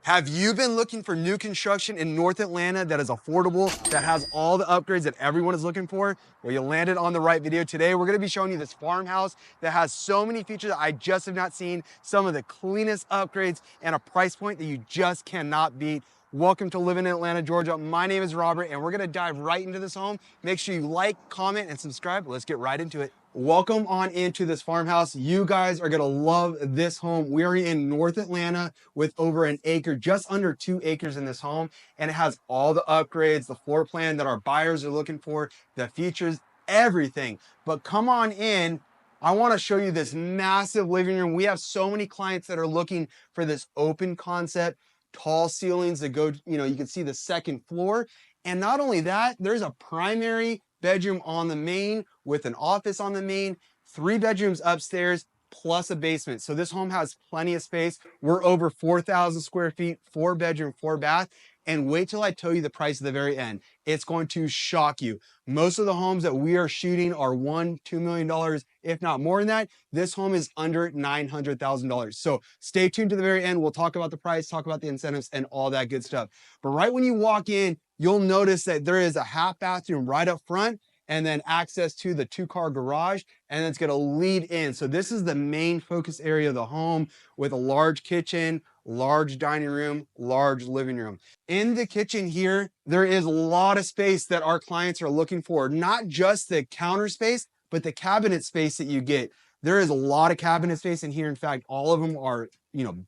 Have you been looking for new construction in North Atlanta that is affordable, that has all the upgrades that everyone is looking for? Well, you landed on the right video. Today, we're gonna be showing you this farmhouse that has so many features that I just have not seen, some of the cleanest upgrades, and a price point that you just cannot beat. Welcome to Living in Atlanta, Georgia. My name is Robert, and we're gonna dive right into this home. Make sure you like, comment, and subscribe. Let's get right into it. Welcome on into this farmhouse. You guys are gonna love this home. We are in North Atlanta with over an acre, just under 2 acres in this home. And it has all the upgrades, the floor plan that our buyers are looking for, the features, everything. But come on in. I wanna show you this massive living room. We have so many clients that are looking for this open concept, tall ceilings that go, you can see the second floor. And not only that, there's a primary bedroom on the main with an office on the main, 3 bedrooms upstairs, plus a basement. So this home has plenty of space. We're over 4,000 square feet, 4 bedroom, 4 bath. And wait till I tell you the price at the very end. It's going to shock you. Most of the homes that we are shooting are $1-2 million, if not more than that. This home is under $900,000. So stay tuned to the very end. We'll talk about the price, talk about the incentives, and all that good stuff. But right when you walk in, you'll notice that there is a half bathroom right up front, and then access to the 2-car garage, and it's gonna lead in. So this is the main focus area of the home with a large kitchen, large dining room, large living room. In the kitchen here, there is a lot of space that our clients are looking for, not just the counter space, but the cabinet space that you get. There is a lot of cabinet space in here. In fact, all of them are,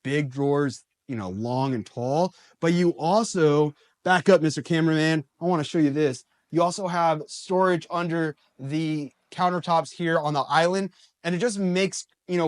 big drawers, long and tall, but you also, back up, Mr. Cameraman, I wanna show you this. You also have storage under the countertops here on the island, and it just makes,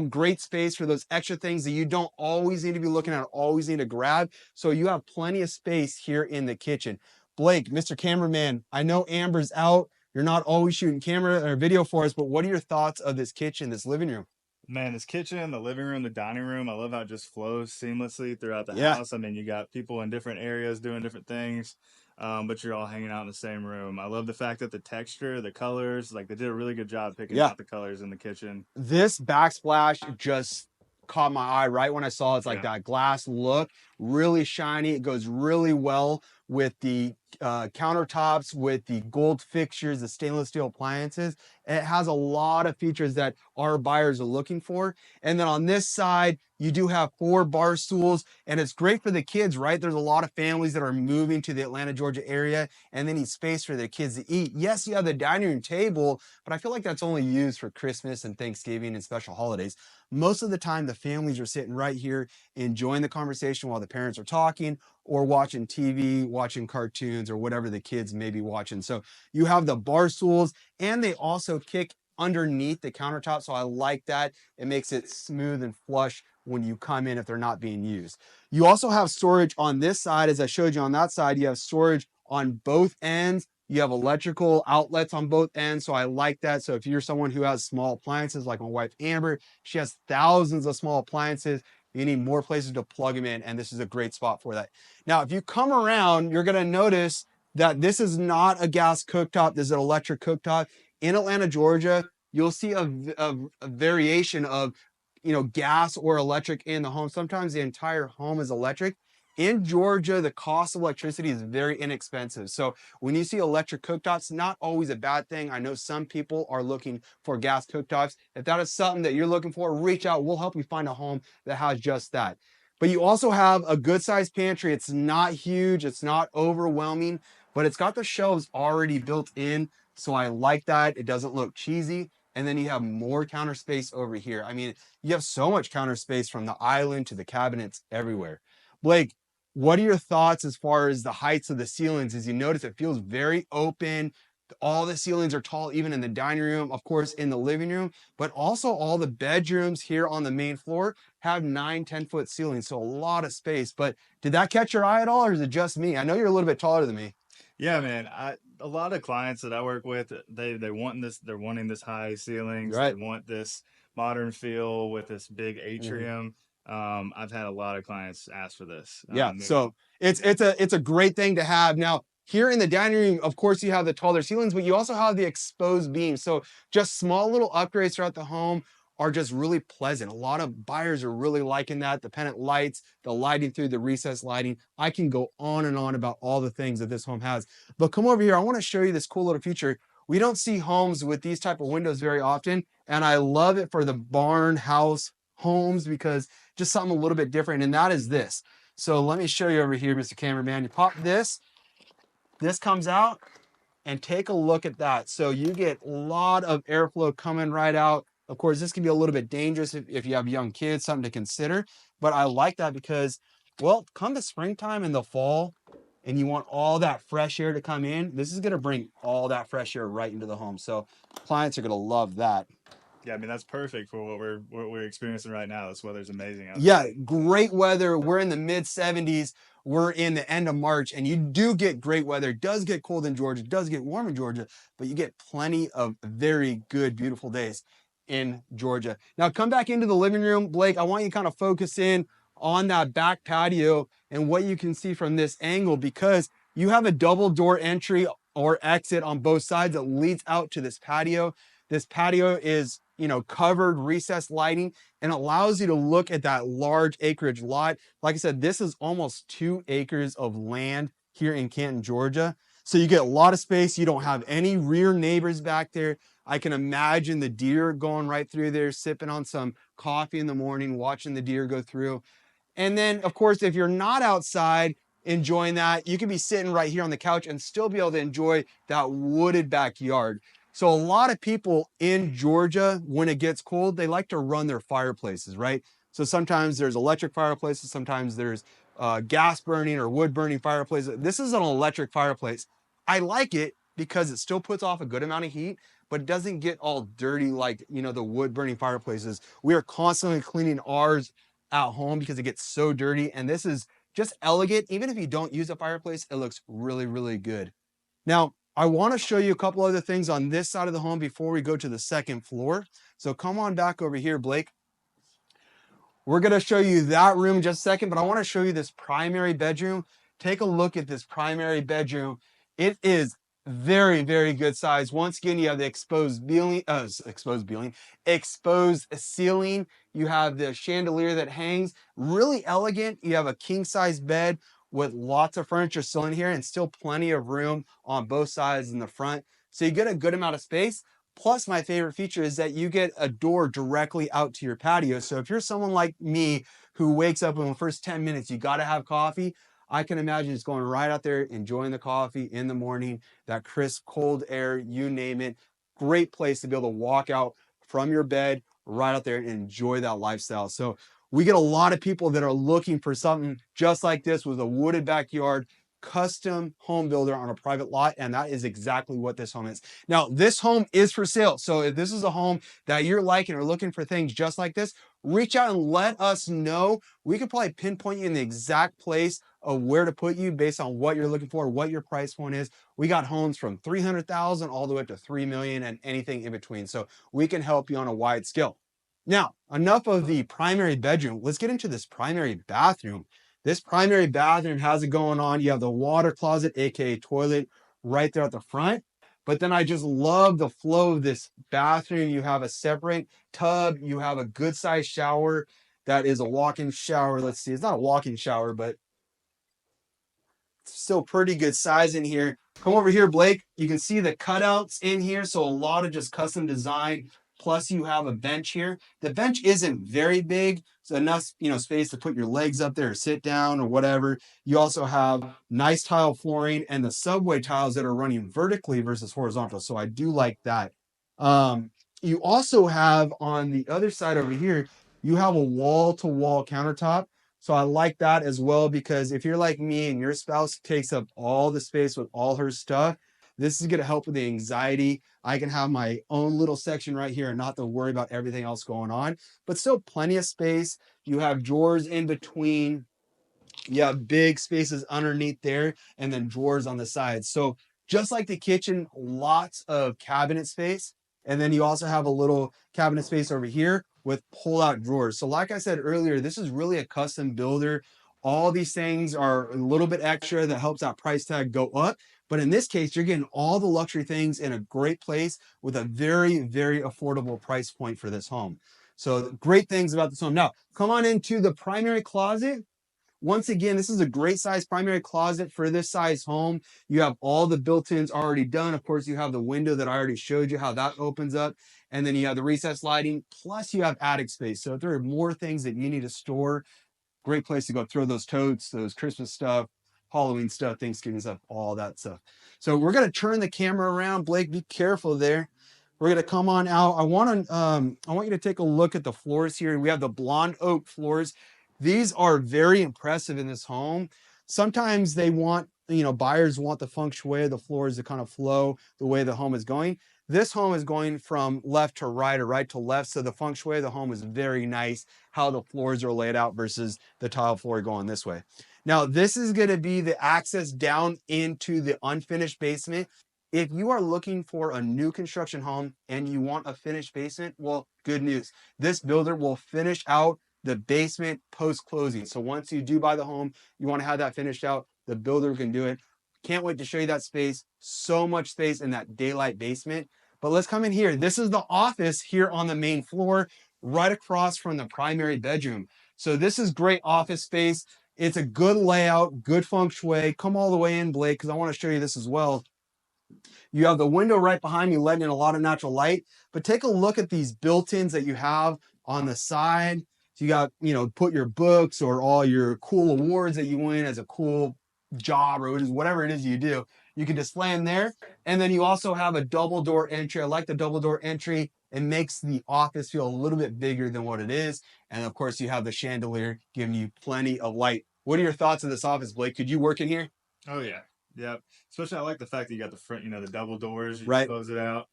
great space for those extra things that you don't always need to be looking at, always need to grab. So you have plenty of space here in the kitchen. Blake, Mr. Cameraman, I know Amber's out. You're not always shooting camera or video for us, but what are your thoughts of this kitchen, this living room? Man, this kitchen, the living room, the dining room, I love how it just flows seamlessly throughout the Yeah. house. I mean, you got people in different areas doing different things, but you're all hanging out in the same room. I love the fact that the texture, the colors, like they did a really good job picking Yeah. out the colors in the kitchen. This backsplash just caught my eye right when I saw it. It's like Yeah. that glass look, really shiny. It goes really well with the countertops, with the gold fixtures, the stainless steel appliances. It has a lot of features that our buyers are looking for. And then on this side, you do have 4 bar stools, and it's great for the kids, right? There's a lot of families that are moving to the Atlanta, Georgia area, and they need space for their kids to eat. Yes, you have the dining room table, but I feel like that's only used for Christmas and Thanksgiving and special holidays. Most of the time, the families are sitting right here enjoying the conversation while the parents are talking or watching TV, watching cartoons, or whatever the kids may be watching. So you have the bar stools, and they also kick underneath the countertop. So I like that. It makes it smooth and flush when you come in if they're not being used. You also have storage on this side. As I showed you on that side, you have storage on both ends. You have electrical outlets on both ends, so I like that. So if you're someone who has small appliances, like my wife Amber, she has thousands of small appliances. You need more places to plug them in, and this is a great spot for that. Now, if you come around, you're gonna notice that this is not a gas cooktop, this is an electric cooktop. In Atlanta, Georgia, you'll see a variation of, gas or electric in the home. Sometimes the entire home is electric. In Georgia, the cost of electricity is very inexpensive. So when you see electric cooktops, not always a bad thing. I know some people are looking for gas cooktops. If that is something that you're looking for, reach out. We'll help you find a home that has just that. But you also have a good sized pantry. It's not huge, it's not overwhelming, but it's got the shelves already built in. So I like that. It doesn't look cheesy. And then you have more counter space over here. I mean, you have so much counter space from the island to the cabinets everywhere. Blake, what are your thoughts as far as the heights of the ceilings? As you notice, it feels very open. All the ceilings are tall, even in the dining room, of course, in the living room, but also all the bedrooms here on the main floor have 9-10 foot ceilings. So a lot of space. But did that catch your eye at all, or is it just me? I know you're a little bit taller than me. Yeah, man. A lot of clients that I work with, they're wanting this high ceilings. They Right. want this modern feel with this big Mhm. atrium. I've had a lot of clients ask for this. Yeah, so it's a great thing to have. Now, here in the dining room, of course, you have the taller ceilings, but you also have the exposed beams. So just small little upgrades throughout the home. are just really pleasant. A lot of buyers are really liking that. The pendant lights, the lighting through the recessed lighting. I can go on and on about all the things that this home has. But come over here. I want to show you this cool little feature. We don't see homes with these type of windows very often. And I love it for the barn house homes because just something a little bit different. And that is this. So let me show you over here, Mr. Cameraman. You pop this comes out, and take a look at that. So you get a lot of airflow coming right out. Of course, this can be a little bit dangerous if you have young kids, something to consider. But I like that because, well, come the springtime and the fall, and you want all that fresh air to come in, this is gonna bring all that fresh air right into the home. So clients are gonna love that. Yeah, I mean that's perfect for what we're experiencing right now. This weather's amazing out Yeah, there. great weather. We're in the mid 70s. We're in the end of March, and you do get great weather. It does get cold in Georgia, it does get warm in Georgia, but you get plenty of very good, beautiful days in Georgia. Now, come back into the living room, Blake. I want you to kind of focus in on that back patio and what you can see from this angle because you have a double door entry or exit on both sides that leads out to this patio. This patio is, covered recessed lighting and allows you to look at that large acreage lot. Like I said, this is almost 2 acres of land here in Canton, Georgia. So you get a lot of space. You don't have any rear neighbors back there. I can imagine the deer going right through there, sipping on some coffee in the morning, watching the deer go through. And then, of course, if you're not outside enjoying that, you can be sitting right here on the couch and still be able to enjoy that wooded backyard. So a lot of people in Georgia, when it gets cold, they like to run their fireplaces, right? So sometimes there's electric fireplaces, sometimes there's gas burning or wood burning fireplaces. This is an electric fireplace. I like it because it still puts off a good amount of heat, but it doesn't get all dirty like, the wood burning fireplaces. We are constantly cleaning ours at home because it gets so dirty. And this is just elegant. Even if you don't use a fireplace, it looks really, really good. Now, I want to show you a couple other things on this side of the home before we go to the second floor. So come on back over here, Blake. We're going to show you that room in just a second, but I want to show you this primary bedroom. Take a look at this primary bedroom. It is very, very good size. Once again, you have the exposed ceiling. You have the chandelier that hangs. Really elegant. You have a king size bed with lots of furniture still in here and still plenty of room on both sides in the front. So you get a good amount of space. Plus, my favorite feature is that you get a door directly out to your patio. So if you're someone like me who wakes up in the first 10 minutes, you got to have coffee. I can imagine just going right out there, enjoying the coffee in the morning, that crisp, cold air, you name it. Great place to be able to walk out from your bed right out there and enjoy that lifestyle. So we get a lot of people that are looking for something just like this with a wooded backyard, custom home builder on a private lot, and that is exactly what this home is. Now, this home is for sale. So if this is a home that you're liking or looking for things just like this, reach out and let us know. We could probably pinpoint you in the exact place of where to put you based on what you're looking for, what your price point is. We got homes from 300,000 all the way up to 3 million and anything in between. So we can help you on a wide scale. Now, enough of the primary bedroom. Let's get into this primary bathroom. This primary bathroom has it going on. You have the water closet, aka toilet, right there at the front. But then I just love the flow of this bathroom. You have a separate tub. You have a good sized shower that is a walk-in shower. Let's see, it's not a walk-in shower, but still pretty good size in here. Come over here, Blake. You can see the cutouts in here. So a lot of just custom design. Plus you have a bench here. The bench isn't very big. So enough, space to put your legs up there or sit down or whatever. You also have nice tile flooring and the subway tiles that are running vertically versus horizontal. So I do like that. You also have on the other side over here, you have a wall-to-wall countertop. So I like that as well, because if you're like me and your spouse takes up all the space with all her stuff, this is going to help with the anxiety. I can have my own little section right here and not to worry about everything else going on, but still plenty of space. You have drawers in between. You have big spaces underneath there and then drawers on the sides. So just like the kitchen, lots of cabinet space. And then you also have a little cabinet space over here with pull-out drawers. So like I said earlier, this is really a custom builder. All these things are a little bit extra that helps that price tag go up. But in this case, you're getting all the luxury things in a great place with a very, very affordable price point for this home. So great things about this home. Now, come on into the primary closet. Once again, this is a great size primary closet for this size home. You have all the built-ins already done. Of course, you have the window that I already showed you how that opens up. And then you have the recessed lighting, plus you have attic space. So if there are more things that you need to store, great place to go throw those totes, those Christmas stuff, Halloween stuff, Thanksgiving stuff, all that stuff. So we're gonna turn the camera around. Blake, be careful there. We're gonna come on out. I want you to take a look at the floors here. We have the blonde oak floors. These are very impressive in this home. Sometimes they want, buyers want the feng shui of the floors to kind of flow the way the home is going. This home is going from left to right or right to left. So the feng shui of the home is very nice, how the floors are laid out versus the tile floor going this way. Now, this is going to be the access down into the unfinished basement. If you are looking for a new construction home and you want a finished basement, well, good news. This builder will finish out the basement post-closing. So once you do buy the home, you want to have that finished out, the builder can do it. Can't wait to show you that space. So much space in that daylight basement. But let's come in here. This is the office here on the main floor, right across from the primary bedroom. So this is great office space. It's a good layout, good feng shui. Come all the way in, Blake, because I want to show you this as well. You have the window right behind me letting in a lot of natural light, but take a look at these built-ins that you have on the side. So you got, put your books or all your cool awards that you win as a cool job or whatever it is you do. You can display them there. And then you also have a double door entry. I like the double door entry. It makes the office feel a little bit bigger than what it is. And of course you have the chandelier giving you plenty of light. What are your thoughts of this office, Blake? Could you work in here? Oh yeah, yep. Especially I like the fact that you got the front, the double doors. You Right. close it out,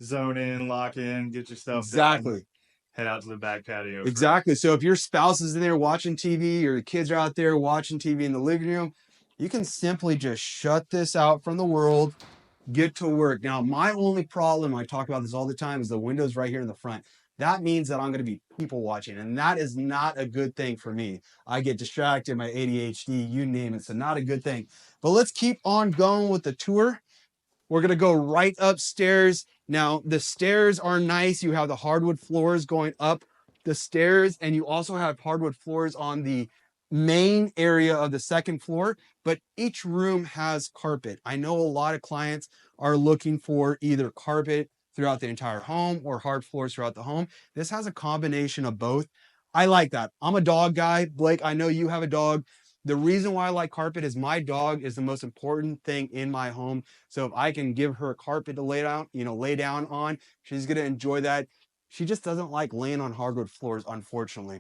zone in, lock in, get your stuff done, Exactly. head out to the back patio for Exactly. So if your spouse is in there watching TV or the kids are out there watching TV in the living room, you can simply just shut this out from the world, get to work. Now, my only problem, I talk about this all the time, is the windows right here in the front. That means that I'm going to be people watching, and that is not a good thing for me. I get distracted, my ADHD, you name it. So not a good thing. But let's keep on going with the tour. We're gonna go right upstairs. Now, the stairs are nice. You have the hardwood floors going up the stairs, and you also have hardwood floors on the main area of the second floor, but each room has carpet. I know a lot of clients are looking for either carpet throughout the entire home or hard floors throughout the home. This has a combination of both. I like that. I'm a dog guy. Blake, I know you have a dog. The reason why I like carpet is my dog is the most important thing in my home. So if I can give her a carpet to lay down on, she's gonna enjoy that. She just doesn't like laying on hardwood floors, unfortunately.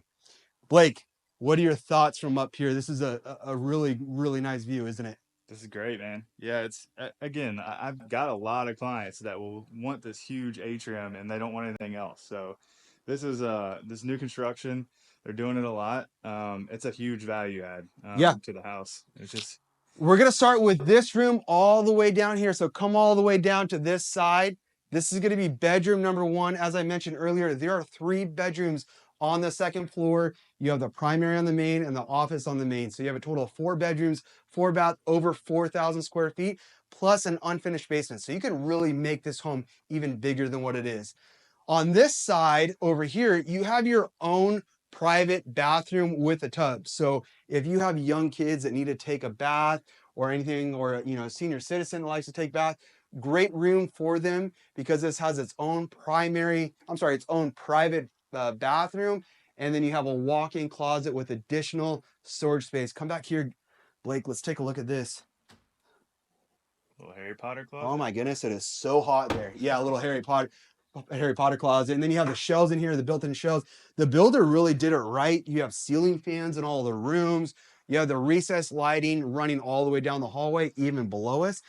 Blake, what are your thoughts from up here? This is a really, really nice view, isn't it? This is great, man. Yeah, it's again, I've got a lot of clients that will want this huge atrium and they don't want anything else. So this is this new construction. They're doing it a lot. It's a huge value add Yeah. to the house. It's just We're gonna start with this room all the way down here. So come all the way down to this side. This is gonna be bedroom number one. As I mentioned earlier, there are 3 bedrooms on the second floor. You have the primary on the main and the office on the main. So you have a total of 4 bedrooms, 4 bath, over 4,000 square feet, plus an unfinished basement. So you can really make this home even bigger than what it is. On this side over here, you have your own private bathroom with a tub. So if you have young kids that need to take a bath or anything, or a senior citizen that likes to take bath, great room for them because this has its own its own private bathroom. And then you have a walk-in closet with additional storage space. Come back here, Blake, let's take a look at this. little Harry Potter closet. Oh my goodness, it is so hot there. Yeah, a little Harry Potter closet. And then you have the shelves in here, the built-in shelves. The builder really did it right. You have ceiling fans in all the rooms. You have the recessed lighting running all the way down the hallway, even below us.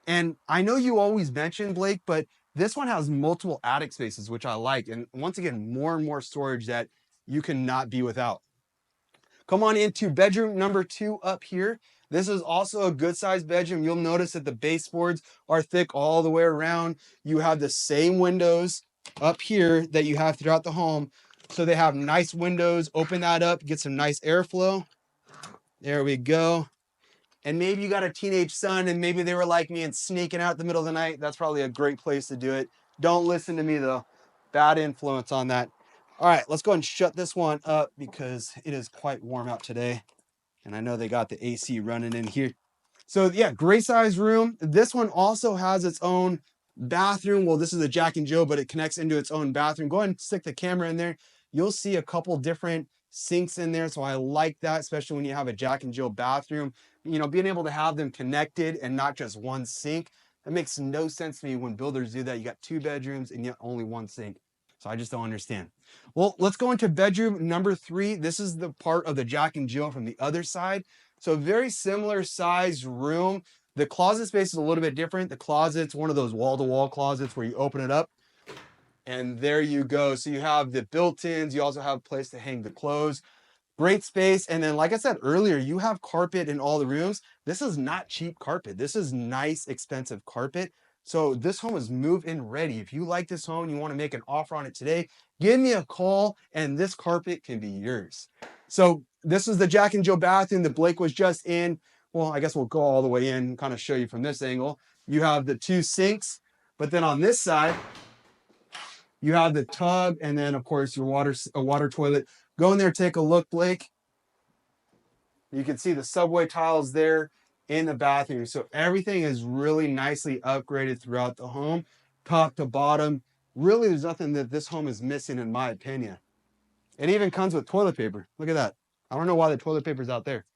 And I know you always mention, Blake, but this one has multiple attic spaces, which I like. And once again, more and more storage that you cannot be without. Come on into bedroom number 2 up here. This is also a good sized bedroom. You'll notice that the baseboards are thick all the way around. You have the same windows up here that you have throughout the home. So they have nice windows. Open that up, get some nice airflow. There we go. And maybe you got a teenage son and maybe they were like me and sneaking out the middle of the night. That's probably a great place to do it. Don't listen to me though. Bad influence on that. All right, let's go ahead and shut this one up because it is quite warm out today. And I know they got the AC running in here. So yeah, great size room. This one also has its own bathroom. Well, this is a Jack and Jill, but it connects into its own bathroom. Go ahead and stick the camera in there. You'll see a couple different sinks in there. So I like that, especially when you have a Jack and Jill bathroom. You know, being able to have them connected and not just one sink. That makes no sense to me when builders do that. You got 2 bedrooms and yet only 1 sink. So I just don't understand. Well, let's go into bedroom number 3. This is the part of the Jack and Jill from the other side. So very similar size room. The closet space is a little bit different. The closet's one of those wall-to-wall closets where you open it up and there you go. So you have the built-ins. You also have a place to hang the clothes. Great space. And then, like I said earlier, you have carpet in all the rooms. This is not cheap carpet. This is nice, expensive carpet. So this home is move-in ready. If you like this home, you want to make an offer on it today, give me a call and this carpet can be yours. So this is the Jack and Jill bathroom that Blake was just in. Well, I guess we'll go all the way in and kind of show you from this angle. You have the 2 sinks, but then on this side, you have the tub and then of course your water toilet. Go in there, take a look, Blake. You can see the subway tiles there in the bathroom. So everything is really nicely upgraded throughout the home, top to bottom. Really, there's nothing that this home is missing in my opinion. It even comes with toilet paper. Look at that. I don't know why the toilet paper is out there.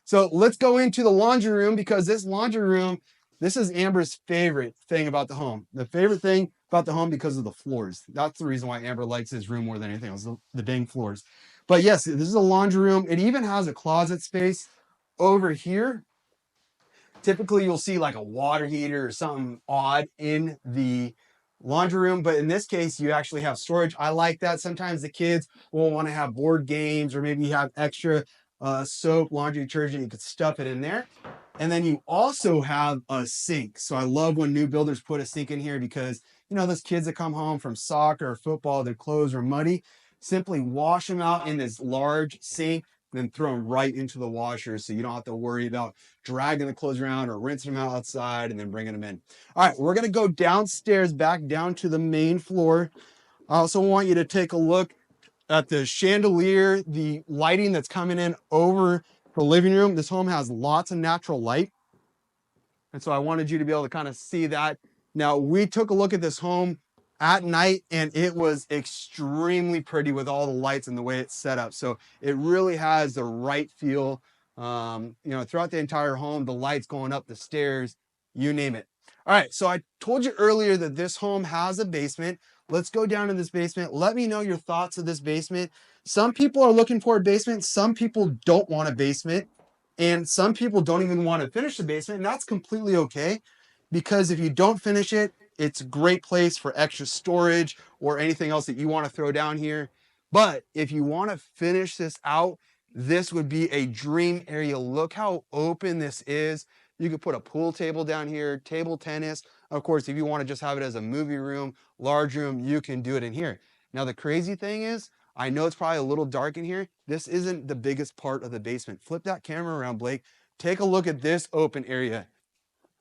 So let's go into the laundry room because this laundry room, this is Amber's favorite thing about the home. The favorite thing about the home because of the floors. That's the reason why Amber likes this room more than anything else, the dang floors. But yes, this is a laundry room. It even has a closet space over here. Typically, you'll see like a water heater or something odd in the laundry room, but in this case, you actually have storage. I like that. Sometimes the kids will want to have board games or maybe you have extra soap, laundry detergent. You could stuff it in there. And then you also have a sink. So I love when new builders put a sink in here because, you know, those kids that come home from soccer or football, their clothes are muddy. Simply wash them out in this large sink, then throw them right into the washer so you don't have to worry about dragging the clothes around or rinsing them out outside and then bringing them in. All right, we're going to go downstairs, back down to the main floor. I also want you to take a look at the chandelier, the lighting that's coming in over the living room. This home has lots of natural light. And so I wanted you to be able to kind of see that. Now, we took a look at this home at night and it was extremely pretty with all the lights and the way it's set up. So it really has the right feel, you know, throughout the entire home, the lights going up the stairs, you name it. All right, so I told you earlier that this home has a basement. Let's go down to this basement. Let me know your thoughts of this basement. Some people are looking for a basement. Some people don't want a basement. And some people don't even want to finish the basement. And that's completely okay. Because if you don't finish it, it's a great place for extra storage or anything else that you want to throw down here. But if you want to finish this out, this would be a dream area. Look how open this is. You could put a pool table down here, table tennis. Of course, if you want to just have it as a movie room, large room, you can do it in here. Now, the crazy thing is, I know it's probably a little dark in here. This isn't the biggest part of the basement. Flip that camera around, Blake. Take a look at this open area.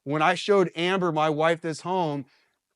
When I showed Amber, my wife, this home,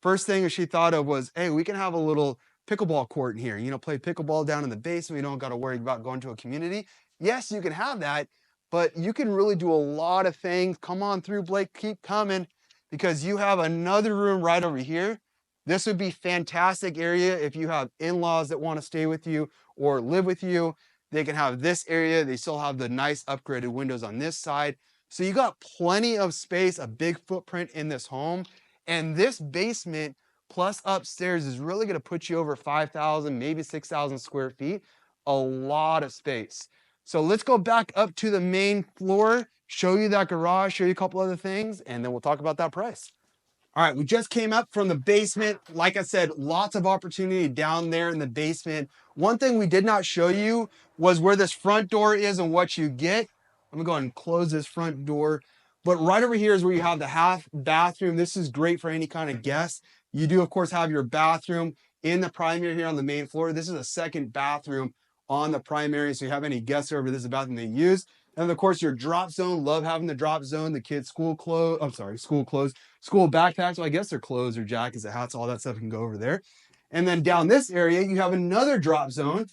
first thing she thought of was, hey, we can have a little pickleball court in here. You know, play pickleball down in the basement. You don't got to worry about going to a community. Yes, you can have that, but you can really do a lot of things. Come on through, Blake. Keep coming because you have another room right over here. This would be fantastic area if you have in-laws that want to stay with you or live with you. They can have this area. They still have the nice upgraded windows on this side. So you got plenty of space, a big footprint in this home. And this basement plus upstairs is really going to put you over 5,000, maybe 6,000 square feet. A lot of space. So let's go back up to the main floor, show you that garage, show you a couple other things, and then we'll talk about that price. All right, we just came up from the basement. Like I said, lots of opportunity down there in the basement. One thing we did not show you was where this front door is and what you get. I'm gonna go ahead and close this front door. But right over here is where you have the half bathroom. This is great for any kind of guest. You do, of course, have your bathroom in the primary here on the main floor. This is a second bathroom on the primary. So you have any guests over, this is the bathroom they use. And of course, your drop zone, love having the drop zone, the kids' school clothes, school backpacks. Well, I guess their clothes or jackets, or hats, all that stuff can go over there. And then down this area, you have another drop zone.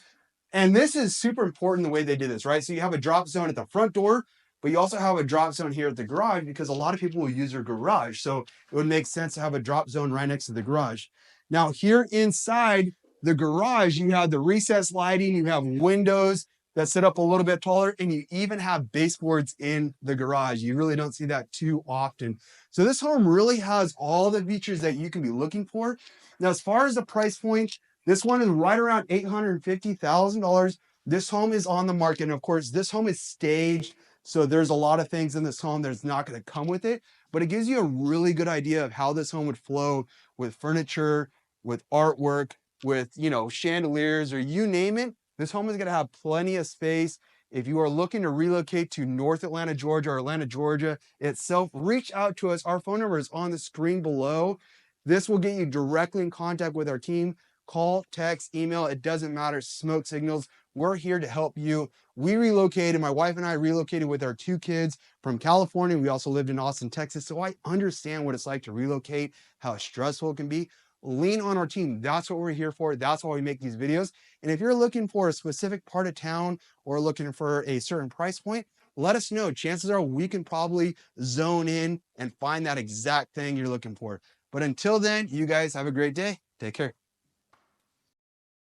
And this is super important the way they did this, right? So you have a drop zone at the front door, but you also have a drop zone here at the garage because a lot of people will use their garage. So it would make sense to have a drop zone right next to the garage. Now here inside the garage, you have the recessed lighting, you have windows that sit up a little bit taller, and you even have baseboards in the garage. You really don't see that too often. So this home really has all the features that you can be looking for. Now, as far as the price point, this one is right around $850,000. This home is on the market. And of course, this home is staged. So there's a lot of things in this home that's not going to come with it, but it gives you a really good idea of how this home would flow with furniture, with artwork, with, chandeliers, or you name it. This home is going to have plenty of space. If you are looking to relocate to North Atlanta, Georgia, or Atlanta, Georgia itself, reach out to us. Our phone number is on the screen below. This will get you directly in contact with our team. Call, text, email, it doesn't matter. Smoke signals. We're here to help you. We relocated, my wife and I relocated with our 2 kids from California. We also lived in Austin, Texas. So I understand what it's like to relocate, how stressful it can be. Lean on our team. That's what we're here for. That's why we make these videos. And if you're looking for a specific part of town or looking for a certain price point, let us know. Chances are we can probably zone in and find that exact thing you're looking for. But until then, you guys have a great day. Take care.